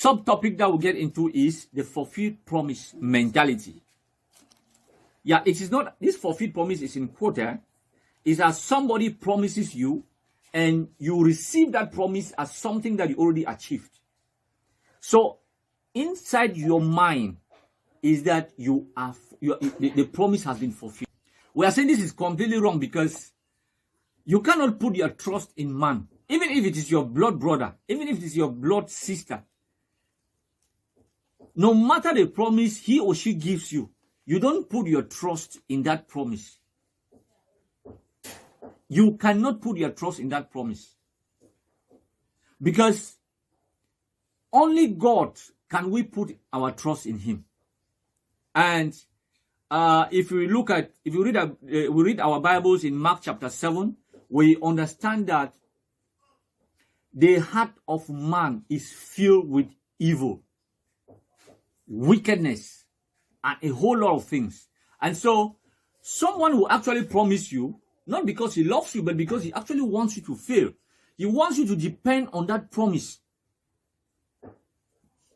subtopic that we'll get into is the fulfilled promise mentality. Yeah, it is not, this fulfilled promise is in quote, is that somebody promises you and you receive that promise as something that you already achieved. So inside your mind is that the promise has been fulfilled. We are saying this is completely wrong because you cannot put your trust in man, even if it is your blood brother, even if it is your blood sister. No matter the promise he or she gives you, you don't put your trust in that promise. You cannot put your trust in that promise. Because only God can we put our trust in him. And if we read our Bibles in Mark chapter 7, we understand that the heart of man is filled with evil, wickedness, and a whole lot of things. And so someone will actually promise you, not because he loves you, but because he actually wants you to fail. He wants you to depend on that promise.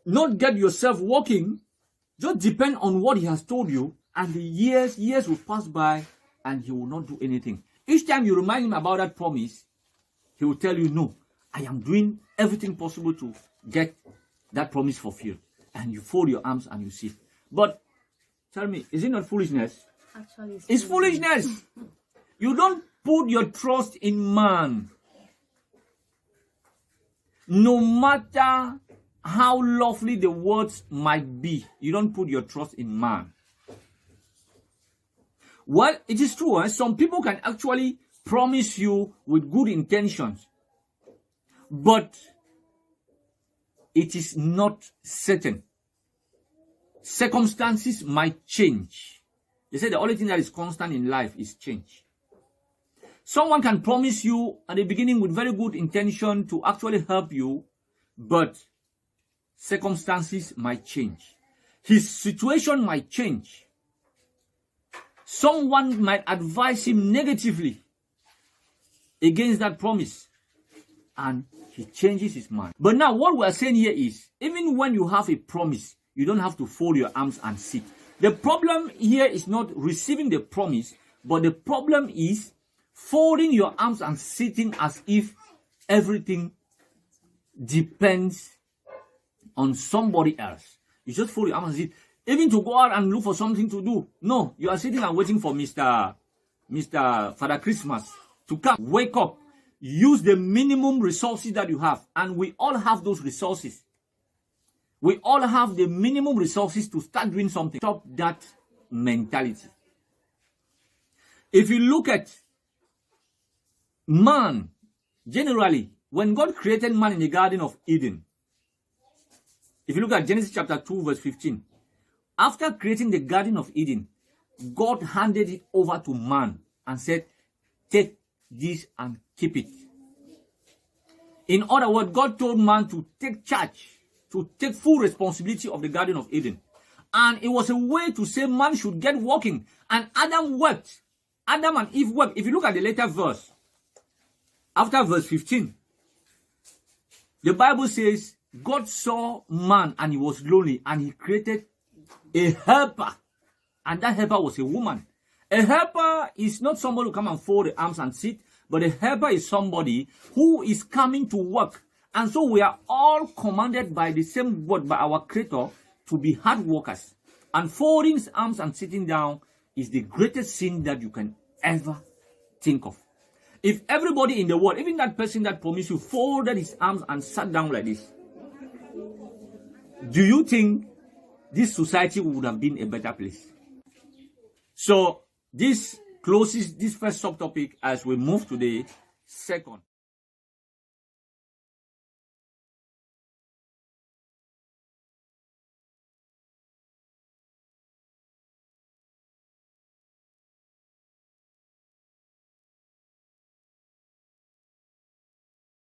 Not get yourself working, just depend on what he has told you, and the years will pass by and he will not do anything. Each time you remind him about that promise, he will tell you, no, I am doing everything possible to get that promise fulfilled. And you fold your arms and you see. But tell me, is it not foolishness? Actually, it's foolishness. You don't put your trust in man. No matter how lovely the words might be, you don't put your trust in man. Well, it is true. Some people can actually promise you with good intentions, but it is not certain. Circumstances might change. They say the only thing that is constant in life is change. Someone can promise you at the beginning with very good intention to actually help you, but circumstances might change. His situation might change. Someone might advise him negatively against that promise, and he changes his mind. But now what we are saying here is, even when you have a promise, you don't have to fold your arms and sit. The problem here is not receiving the promise, but the problem is folding your arms and sitting as if everything depends on somebody else. You just fold your arms and sit. Even to go out and look for something to do. No, you are sitting and waiting for Mr. Father Christmas to come. Wake up. Use the minimum resources that you have. And we all have those resources. We all have the minimum resources to start doing something. Stop that mentality. If you look at man, generally, when God created man in the Garden of Eden, if you look at Genesis chapter 2 verse 15, after creating the Garden of Eden, God handed it over to man and said, take this and keep it. In other words, God told man to take charge, to take full responsibility of the Garden of Eden. And it was a way to say man should get working. And Adam wept. Adam and Eve wept. If you look at the later verse, after verse 15, the Bible says, God saw man and he was lonely and he created a helper. And that helper was a woman. A helper is not somebody who come and fold the arms and sit, but a helper is somebody who is coming to work. And so we are all commanded by the same word, by our Creator, to be hard workers. And folding arms and sitting down is the greatest sin that you can ever think of. If everybody in the world, even that person that promised you, folded his arms and sat down like this, do you think this society would have been a better place? So this closes this first subtopic as we move to the second.